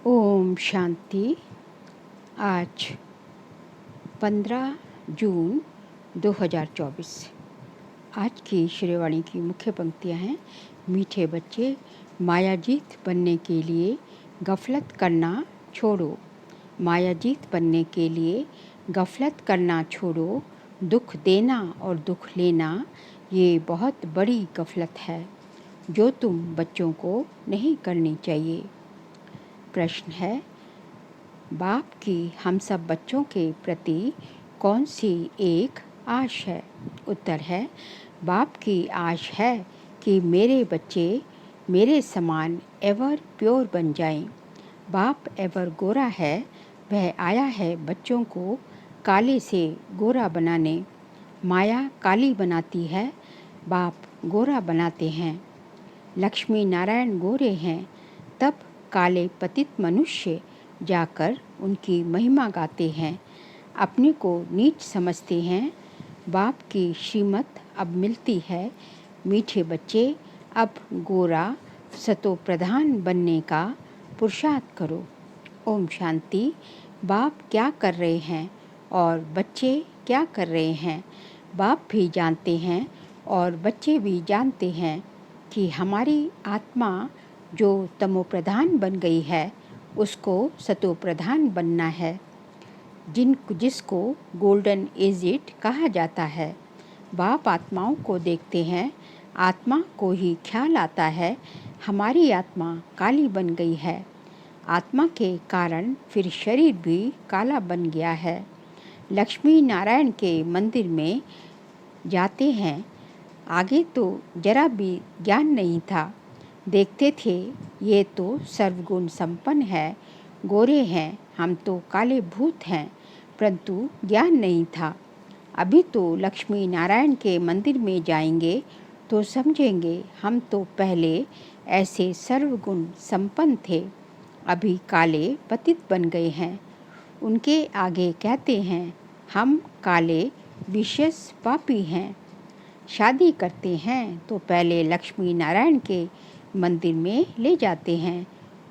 ओम शांति। आज 15 जून 2024। आज की श्रेयवाणी की मुख्य पंक्तियाँ हैं। मीठे बच्चे, मायाजीत बनने के लिए गफलत करना छोड़ो। मायाजीत बनने के लिए गफलत करना छोड़ो। दुख देना और दुख लेना ये बहुत बड़ी गफलत है जो तुम बच्चों को नहीं करनी चाहिए। प्रश्न है, बाप की हम सब बच्चों के प्रति कौन सी एक आश है? उत्तर है, बाप की आश है कि मेरे बच्चे मेरे समान एवर प्योर बन जाएं। बाप एवर गोरा है, वह आया है बच्चों को काले से गोरा बनाने। माया काली बनाती है, बाप गोरा बनाते हैं। लक्ष्मी नारायण गोरे हैं, तब काले पतित मनुष्य जाकर उनकी महिमा गाते हैं। अपने को नीच समझते हैं। बाप की श्रीमत अब मिलती है। मीठे बच्चे, अब गोरा सतो प्रधान बनने का पुरुषार्थ करो। ओम शांति। बाप क्या कर रहे हैं और बच्चे क्या कर रहे हैं? बाप भी जानते हैं और बच्चे भी जानते हैं कि हमारी आत्मा जो तमोप्रधान बन गई है उसको सतोप्रधान बनना है, जिसको गोल्डन एजिट कहा जाता है। बाप आत्माओं को देखते हैं। आत्मा को ही ख्याल आता है हमारी आत्मा काली बन गई है। आत्मा के कारण फिर शरीर भी काला बन गया है। लक्ष्मी नारायण के मंदिर में जाते हैं। आगे तो जरा भी ज्ञान नहीं था। देखते थे ये तो सर्वगुण संपन्न है, गोरे हैं, हम तो काले भूत हैं, परंतु ज्ञान नहीं था। अभी तो लक्ष्मी नारायण के मंदिर में जाएंगे तो समझेंगे हम तो पहले ऐसे सर्वगुण संपन्न थे, अभी काले पतित बन गए हैं। उनके आगे कहते हैं हम काले विशेष पापी हैं। शादी करते हैं तो पहले लक्ष्मी नारायण के मंदिर में ले जाते हैं।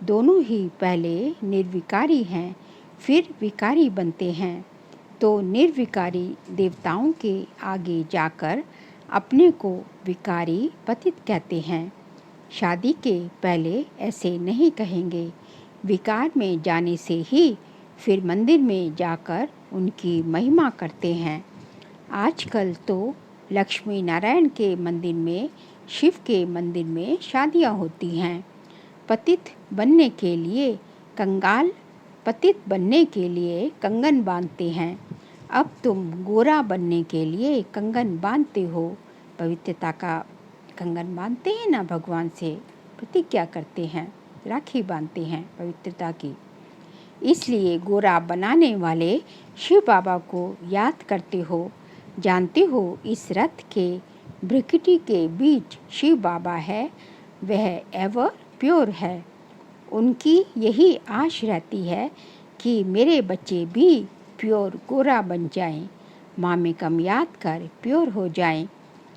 दोनों ही पहले निर्विकारी हैं, फिर विकारी बनते हैं, तो निर्विकारी देवताओं के आगे जाकर अपने को विकारी पतित कहते हैं। शादी के पहले ऐसे नहीं कहेंगे। विकार में जाने से ही फिर मंदिर में जाकर उनकी महिमा करते हैं। आजकल तो लक्ष्मी नारायण के मंदिर में, शिव के मंदिर में शादियां होती हैं। पतित बनने के लिए कंगाल पतित बनने के लिए कंगन बांधते हैं। अब तुम गोरा बनने के लिए कंगन बांधते हो। पवित्रता का कंगन बांधते हैं ना, भगवान से प्रतिज्ञा करते हैं, राखी बांधते हैं पवित्रता की। इसलिए गोरा बनाने वाले शिव बाबा को याद करते हो। जानते हो इस रथ के भ्रिकुटी के बीच शिव बाबा है, वह एवर प्योर है। उनकी यही आश रहती है कि मेरे बच्चे भी प्योर गोरा बन जाएं, मामेकम याद कर प्योर हो जाएं।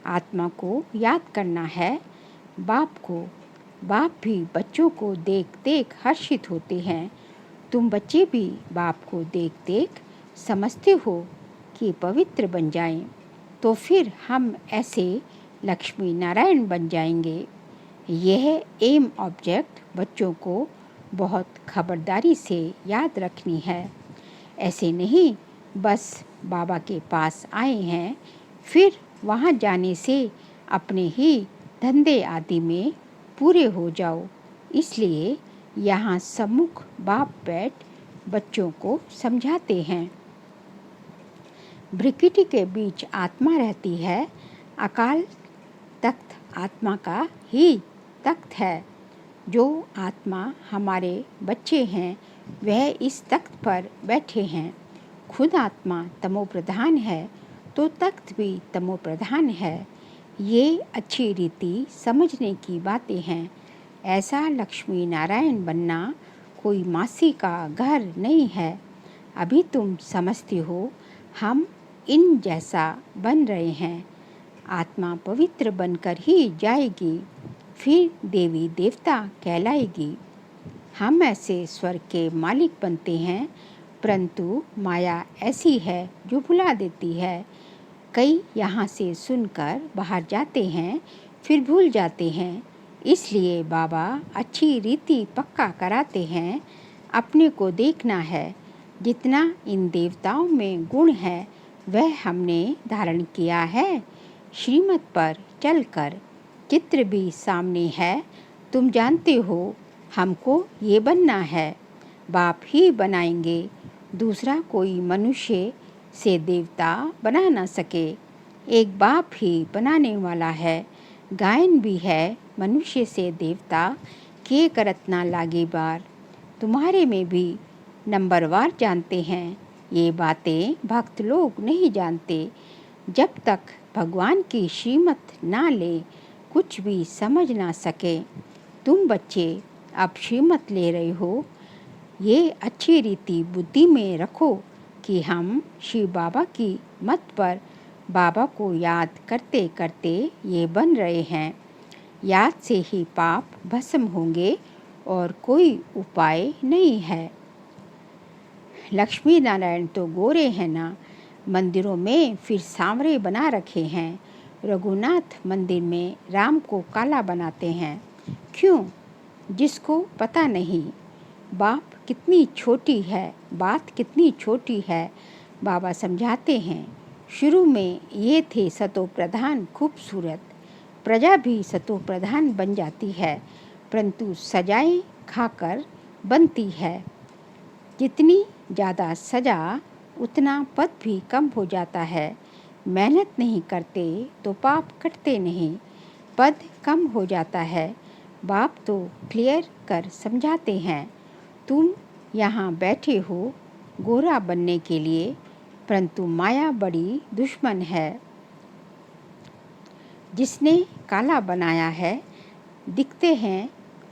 आत्मा को याद करना है, बाप को। बाप भी बच्चों को देख देख हर्षित होते हैं। तुम बच्चे भी बाप को देख देख समझते हो कि पवित्र बन जाएं, तो फिर हम ऐसे लक्ष्मी नारायण बन जाएंगे। यह एम ऑब्जेक्ट बच्चों को बहुत खबरदारी से याद रखनी है। ऐसे नहीं बस बाबा के पास आए हैं, फिर वहाँ जाने से अपने ही धंधे आदि में पूरे हो जाओ। इसलिए यहाँ सम्मुख बाप बैठ बच्चों को समझाते हैं। भ्रिकुटी के बीच आत्मा रहती है। अकाल तख्त आत्मा का ही तख्त है। जो आत्मा हमारे बच्चे हैं वह इस तख्त पर बैठे हैं। खुद आत्मा तमोप्रधान है तो तख्त भी तमोप्रधान है। ये अच्छी रीति समझने की बातें हैं। ऐसा लक्ष्मी नारायण बनना कोई मासी का घर नहीं है। अभी तुम समझते हो हम इन जैसा बन रहे हैं। आत्मा पवित्र बनकर ही जाएगी, फिर देवी देवता कहलाएगी। हम ऐसे स्वर्ग के मालिक बनते हैं, परंतु माया ऐसी है जो भुला देती है। कई यहाँ से सुनकर बाहर जाते हैं, फिर भूल जाते हैं। इसलिए बाबा अच्छी रीति पक्का कराते हैं। अपने को देखना है। जितना इन देवताओं में गुण है वह हमने धारण किया है। श्रीमत पर चलकर चित्र भी सामने है। तुम जानते हो हमको ये बनना है। बाप ही बनाएंगे, दूसरा कोई मनुष्य से देवता बना ना सके। एक बाप ही बनाने वाला है। गायन भी है, मनुष्य से देवता के करत ना लागे बार। तुम्हारे में भी नंबरवार जानते हैं। ये बातें भक्त लोग नहीं जानते। जब तक भगवान की श्रीमत ना ले कुछ भी समझ ना सके। तुम बच्चे अब श्रीमत ले रहे हो, ये अच्छी रीति बुद्धि में रखो कि हम शिव बाबा की मत पर बाबा को याद करते करते ये बन रहे हैं। याद से ही पाप भस्म होंगे और कोई उपाय नहीं है। लक्ष्मी नारायण तो गोरे हैं ना, मंदिरों में फिर सांवरे बना रखे हैं। रघुनाथ मंदिर में राम को काला बनाते हैं। क्यों? जिसको पता नहीं। बाप कितनी छोटी है, बात कितनी छोटी है। बाबा समझाते हैं। शुरू में ये थे सतो प्रधान खूबसूरत, प्रजा भी सतो प्रधान बन जाती है, परंतु सजाएं खाकर बनती है। जितनी ज़्यादा सजा उतना पद भी कम हो जाता है। मेहनत नहीं करते तो पाप कटते नहीं, पद कम हो जाता है। बाप तो क्लियर कर समझाते हैं। तुम यहाँ बैठे हो गोरा बनने के लिए, परंतु माया बड़ी दुश्मन है। जिसने काला बनाया है, दिखते हैं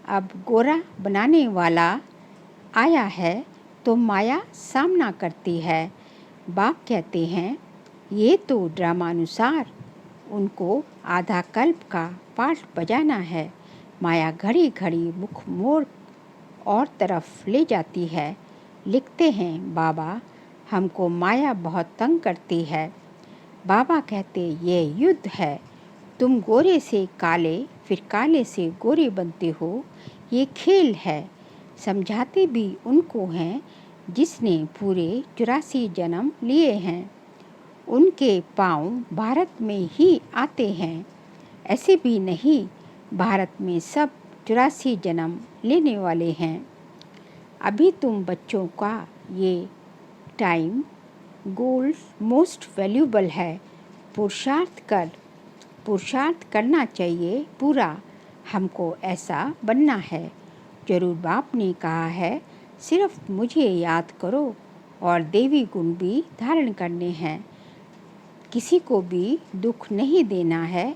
अब गोरा बनाने वाला आया है तो माया सामना करती है। बाप कहते हैं ये तो ड्रामानुसार उनको आधा कल्प का पाठ बजाना है। माया घड़ी घड़ी मुख मोड़ और तरफ ले जाती है। लिखते हैं बाबा हमको माया बहुत तंग करती है। बाबा कहते ये युद्ध है। तुम गोरे से काले फिर काले से गोरे बनते हो, ये खेल है। समझाते भी उनको हैं जिसने पूरे 84 जन्म लिए हैं। उनके पाँव भारत में ही आते हैं। ऐसे भी नहीं, भारत में सब 84 जन्म लेने वाले हैं। अभी तुम बच्चों का ये टाइम गोल्ड मोस्ट वैल्यूबल है। पुरुषार्थ करना चाहिए पूरा। हमको ऐसा बनना है। जरूर बाप ने कहा है सिर्फ मुझे याद करो और देवी गुण भी धारण करने हैं। किसी को भी दुख नहीं देना है।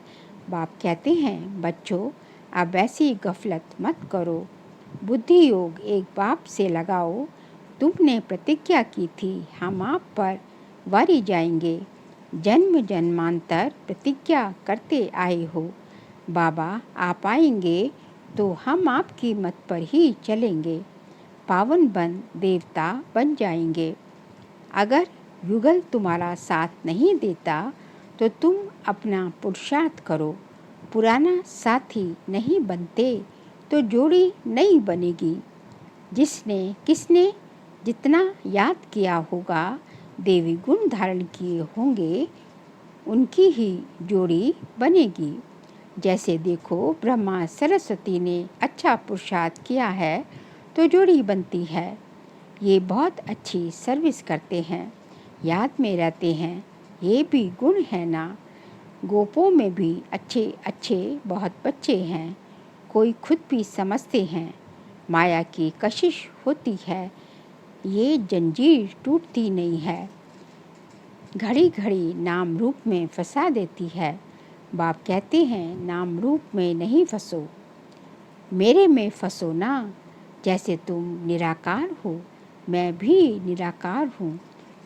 बाप कहते हैं बच्चों अब ऐसी गफलत मत करो। बुद्धि योग एक बाप से लगाओ। तुमने प्रतिज्ञा की थी हम आप पर वारी जाएंगे। जन्म जन्मांतर प्रतिज्ञा करते आए हो। बाबा आप आएंगे तो हम आपकी मत पर ही चलेंगे। पावन बन देवता बन जाएंगे। अगर युगल तुम्हारा साथ नहीं देता तो तुम अपना पुरुषार्थ करो। पुराना साथी नहीं बनते तो जोड़ी नहीं बनेगी। जिसने किसने जितना याद किया होगा, देवी गुण धारण किए होंगे, उनकी ही जोड़ी बनेगी। जैसे देखो ब्रह्मा सरस्वती ने अच्छा पुरुषार्थ किया है तो जोड़ी बनती है। ये बहुत अच्छी सर्विस करते हैं, याद में रहते हैं। ये भी गुण है ना। गोपों में भी अच्छे अच्छे बहुत बच्चे हैं। कोई खुद भी समझते हैं माया की कशिश होती है, ये जंजीर टूटती नहीं है। घड़ी घड़ी नाम रूप में फंसा देती है। बाप कहते हैं नाम रूप में नहीं फंसो, मेरे में फंसो ना। जैसे तुम निराकार हो, मैं भी निराकार हूँ।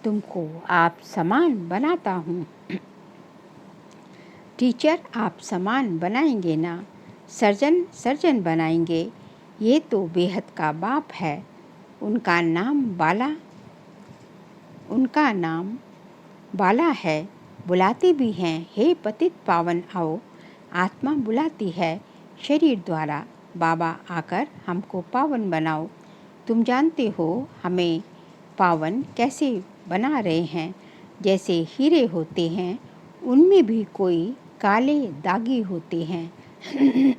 तुमको आप समान बनाता हूँ। टीचर आप समान बनाएंगे ना। सर्जन सर्जन बनाएंगे। ये तो बेहद का बाप है। उनका नाम बाला है। बुलाते भी हैं, हे पतित पावन आओ। आत्मा बुलाती है शरीर द्वारा, बाबा आकर हमको पावन बनाओ। तुम जानते हो हमें पावन कैसे बना रहे हैं। जैसे हीरे होते हैं, उनमें भी कोई काले दागी होते हैं।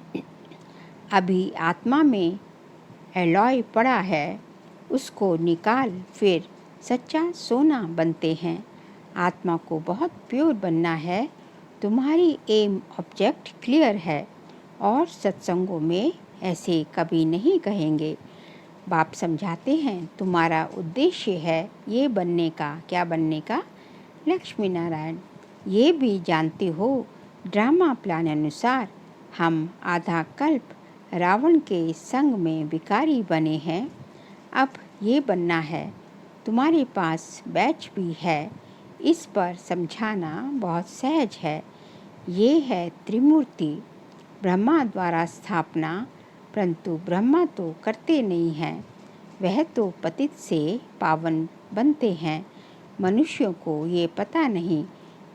अभी आत्मा में एलॉय पड़ा है, उसको निकाल फिर सच्चा सोना बनते हैं। आत्मा को बहुत प्योर बनना है। तुम्हारी एम ऑब्जेक्ट क्लियर है और सत्संगों में ऐसे कभी नहीं कहेंगे। बाप समझाते हैं तुम्हारा उद्देश्य है ये बनने का। क्या बनने का? लक्ष्मी नारायण। ये भी जानते हो ड्रामा प्लान अनुसार हम आधा कल्प रावण के संग में भिखारी बने हैं। अब ये बनना है। तुम्हारे पास बैच भी है। इस पर समझाना बहुत सहज है। ये है त्रिमूर्ति ब्रह्मा द्वारा स्थापना, परंतु ब्रह्मा तो करते नहीं हैं। वह तो पतित से पावन बनते हैं। मनुष्यों को ये पता नहीं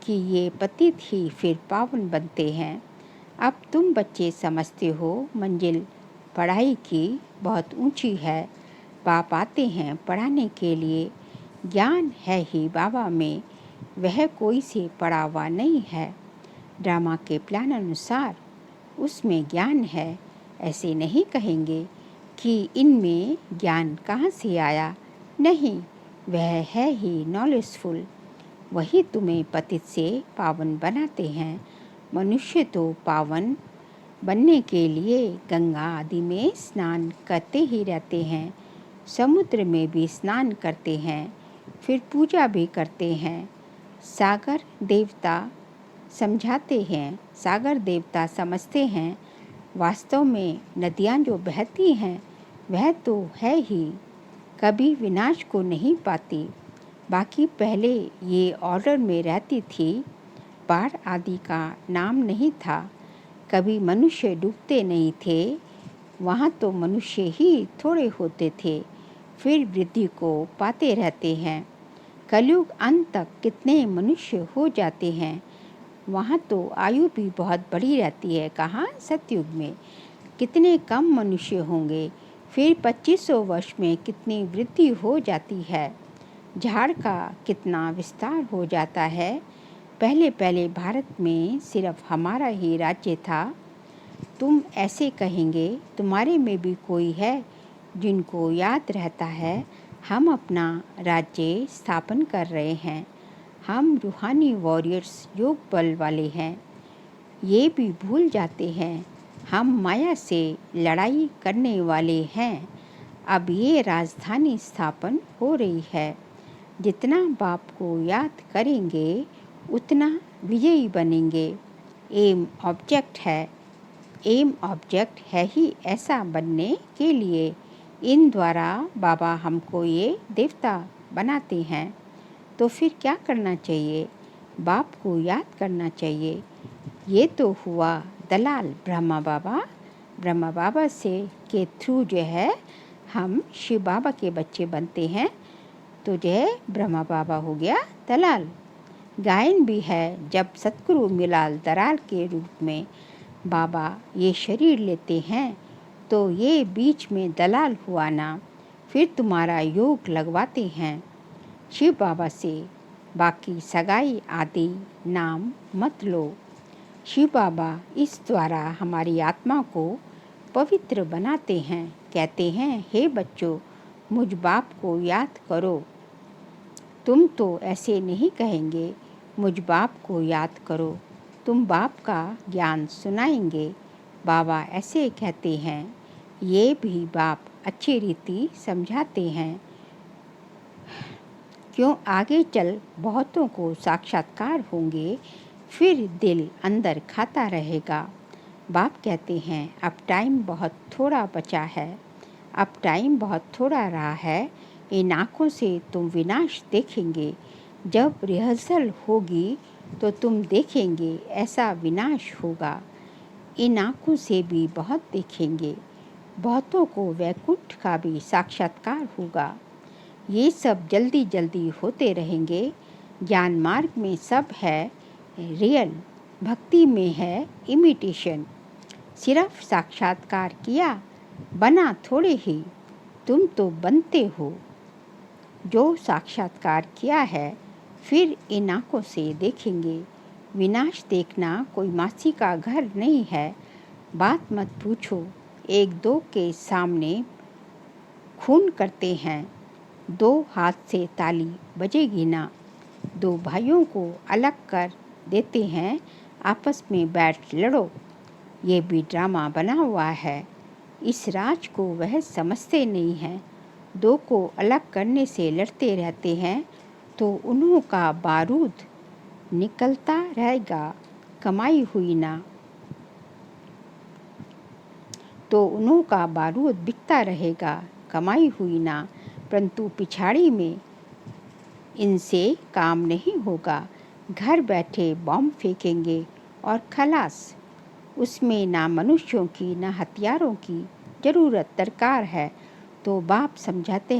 कि ये पतित ही फिर पावन बनते हैं। अब तुम बच्चे समझते हो मंजिल पढ़ाई की बहुत ऊंची है। बाप आते हैं पढ़ाने के लिए। ज्ञान है ही बाबा में, वह कोई से पढ़ा हुआ नहीं है। ड्रामा के प्लान अनुसार उसमें ज्ञान है। ऐसे नहीं कहेंगे कि इनमें ज्ञान कहाँ से आया। नहीं, वह है ही नॉलेजफुल। वही तुम्हें पतित से पावन बनाते हैं। मनुष्य तो पावन बनने के लिए गंगा आदि में स्नान करते ही रहते हैं। समुद्र में भी स्नान करते हैं, फिर पूजा भी करते हैं। सागर देवता समझाते हैं, सागर देवता समझते हैं। वास्तव में नदियाँ जो बहती हैं वह तो है ही, कभी विनाश को नहीं पाती। बाकी पहले ये ऑर्डर में रहती थी। बाढ़ आदि का नाम नहीं था। कभी मनुष्य डूबते नहीं थे। वहाँ तो मनुष्य ही थोड़े होते थे, फिर वृद्धि को पाते रहते हैं। कलयुग अंत तक कितने मनुष्य हो जाते हैं। वहाँ तो आयु भी बहुत बड़ी रहती है। कहाँ? सतयुग में कितने कम मनुष्य होंगे। फिर 2500 वर्ष में कितनी वृद्धि हो जाती है। झाड़ का कितना विस्तार हो जाता है। पहले पहले भारत में सिर्फ हमारा ही राज्य था। तुम ऐसे कहेंगे तुम्हारे में भी कोई है जिनको याद रहता है हम अपना राज्य स्थापन कर रहे हैं। हम रूहानी वॉरियर्स योग बल वाले हैं। ये भी भूल जाते हैं हम माया से लड़ाई करने वाले हैं। अब ये राजधानी स्थापन हो रही है। जितना बाप को याद करेंगे उतना विजयी बनेंगे। एम ऑब्जेक्ट है ही ऐसा बनने के लिए। इन द्वारा बाबा हमको ये देवता बनाते हैं। तो फिर क्या करना चाहिए? बाप को याद करना चाहिए। ये तो हुआ दलाल ब्रह्मा बाबा से के थ्रू जो है हम शिव बाबा के बच्चे बनते हैं। तो जो है ब्रह्मा बाबा हो गया दलाल। गायन भी है जब सतगुरु मिलाल दलाल के रूप में बाबा ये शरीर लेते हैं तो ये बीच में दलाल हुआ ना। फिर तुम्हारा योग लगवाते हैं शिव बाबा से। बाकी सगाई आदि नाम मत लो। शिव बाबा इस द्वारा हमारी आत्मा को पवित्र बनाते हैं। कहते हैं हे बच्चों, मुझ बाप को याद करो। तुम तो ऐसे नहीं कहेंगे मुझ बाप को याद करो। तुम बाप का ज्ञान सुनाएंगे। बाबा ऐसे कहते हैं। ये भी बाप अच्छी रीति समझाते हैं। क्यों आगे चल बहुतों को साक्षात्कार होंगे, फिर दिल अंदर खाता रहेगा। बाप कहते हैं अब टाइम बहुत थोड़ा बचा है। अब टाइम बहुत थोड़ा रहा है। इन आँखों से तुम विनाश देखेंगे। जब रिहर्सल होगी तो तुम देखेंगे ऐसा विनाश होगा। इन आँखों से भी बहुत देखेंगे। बहुतों को वैकुंठ का भी साक्षात्कार होगा। ये सब जल्दी जल्दी होते रहेंगे। ज्ञान मार्ग में सब है रियल, भक्ति में है इमिटेशन। सिर्फ साक्षात्कार किया, बना थोड़े ही, तुम तो बनते हो। जो साक्षात्कार किया है फिर इन आँखों से देखेंगे। विनाश देखना कोई मासी का घर नहीं है। बात मत पूछो, एक दो के सामने खून करते हैं। दो हाथ से ताली बजेगी ना। दो भाइयों को अलग कर देते हैं, आपस में बैठ लड़ो। ये भी ड्रामा बना हुआ है। इस राज को वह समझते नहीं हैं। दो को अलग करने से लड़ते रहते हैं तो उन्हों का बारूद निकलता रहेगा, कमाई हुई ना। तो उन्हों का बारूद बिकता रहेगा, कमाई हुई ना। परंतु पिछाड़ी में इनसे काम नहीं होगा। घर बैठे बॉम्ब फेंकेंगे और खलास। उसमें ना मनुष्यों की ना हथियारों की ज़रूरत दरकार है। तो बाप समझाते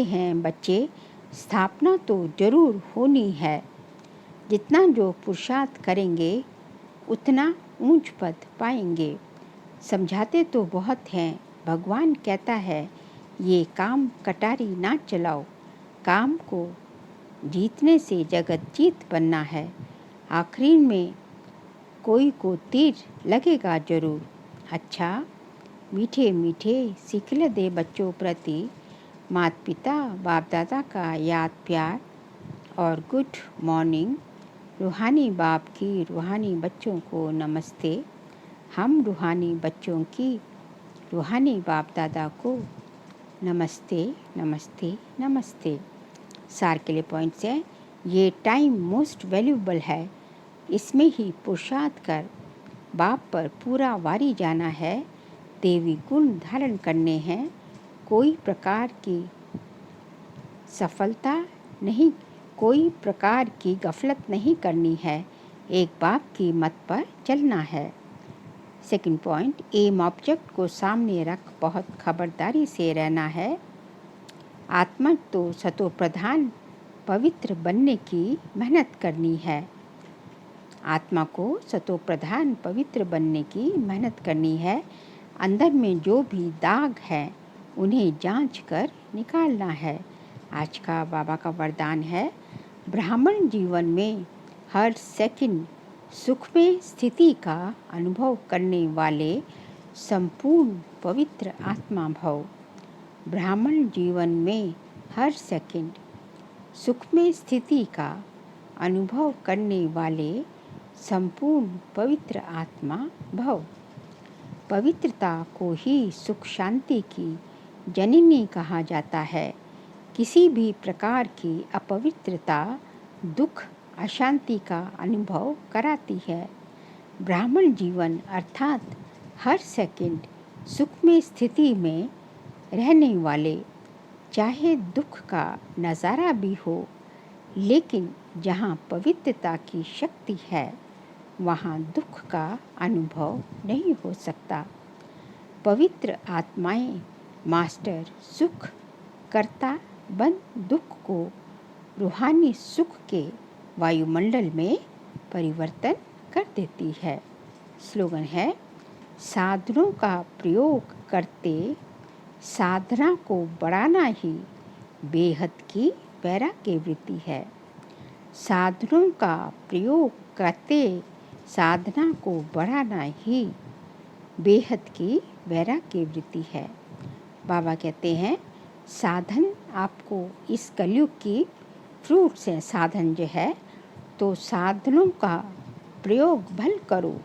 हैं बच्चे, स्थापना तो ज़रूर होनी है। जितना जो पुरुषार्थ करेंगे उतना ऊंच पद पाएंगे। समझाते तो बहुत हैं, भगवान कहता है ये काम कटारी ना चलाओ। काम को जीतने से जगत जीत बनना है। आखिरी में कोई को तीर लगेगा जरूर। अच्छा, मीठे मीठे सिखले दे बच्चों प्रति माता पिता बाप दादा का याद प्यार और गुड मॉर्निंग। रूहानी बाप की रूहानी बच्चों को नमस्ते। हम रूहानी बच्चों की रूहानी बाप दादा को नमस्ते नमस्ते नमस्ते। सार के लिए पॉइंट्स हैं। ये टाइम मोस्ट वैल्यूबल है। इसमें ही पुरुषार्थ कर बाप पर पूरा वारी जाना है। देवी गुण धारण करने हैं। कोई प्रकार की सफलता नहीं, कोई प्रकार की गफलत नहीं करनी है। एक बाप की मत पर चलना है। सेकंड पॉइंट, एम ऑब्जेक्ट को सामने रख बहुत खबरदारी से रहना है। आत्मा तो सतो प्रधान पवित्र बनने की मेहनत करनी है। आत्मा को सतो प्रधान पवित्र बनने की मेहनत करनी है। अंदर में जो भी दाग है उन्हें जांच कर निकालना है। आज का बाबा का वरदान है, ब्राह्मण जीवन में हर सेकंड सुख में स्थिति का अनुभव करने वाले संपूर्ण पवित्र आत्मा भव। ब्राह्मण जीवन में हर सेकंड सुख में स्थिति का अनुभव करने वाले संपूर्ण पवित्र आत्मा भव। पवित्रता को ही सुख शांति की जननी कहा जाता है। किसी भी प्रकार की अपवित्रता दुख अशांति का अनुभव कराती है। ब्राह्मण जीवन अर्थात हर सेकंड सुख में स्थिति में रहने वाले, चाहे दुख का नज़ारा भी हो, लेकिन जहाँ पवित्रता की शक्ति है वहाँ दुख का अनुभव नहीं हो सकता। पवित्र आत्माएं मास्टर सुख करता बन दुख को रूहानी सुख के वायुमंडल में परिवर्तन कर देती है। स्लोगन है, साधनों का प्रयोग करते साधना को बढ़ाना ही बेहद की वैराग्य वृत्ति है। साधनों का प्रयोग करते साधना को बढ़ाना ही बेहद की वैराग्य वृत्ति है। बाबा कहते हैं साधन आपको इस कलयुग की फ्रूट्स हैं। साधन जो है तो साधनों का प्रयोग भल करो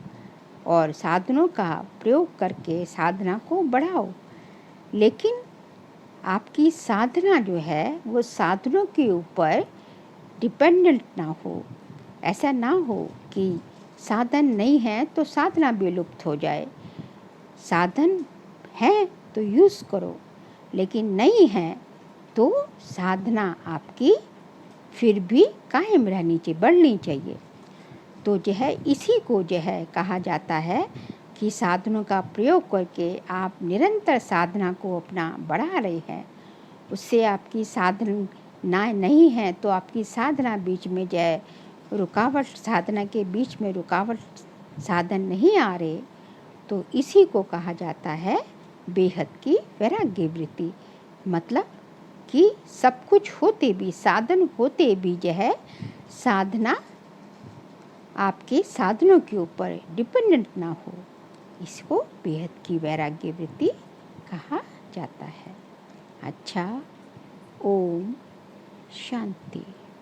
और साधनों का प्रयोग करके साधना को बढ़ाओ। लेकिन आपकी साधना जो है वो साधनों के ऊपर डिपेंडेंट ना हो। ऐसा ना हो कि साधन नहीं है तो साधना विलुप्त हो जाए। साधन है तो यूज़ करो, लेकिन नहीं है तो साधना आपकी फिर भी कायम रहनी चाहिए, बढ़नी चाहिए। तो जो है इसी को जो है कहा जाता है कि साधनों का प्रयोग करके आप निरंतर साधना को अपना बढ़ा रहे हैं, उससे आपकी साधना नहीं है तो आपकी साधना बीच में जो है रुकावट, साधना के बीच में रुकावट, साधन नहीं आ रहे, तो इसी को कहा जाता है बेहद की वैराग्य वृत्ति। मतलब कि सब कुछ होते भी, साधन होते भी जो है साधना आपके साधनों के ऊपर डिपेंडेंट ना हो, इसको बेहद की वैराग्य वृत्ति कहा जाता है। अच्छा, ओम शांति।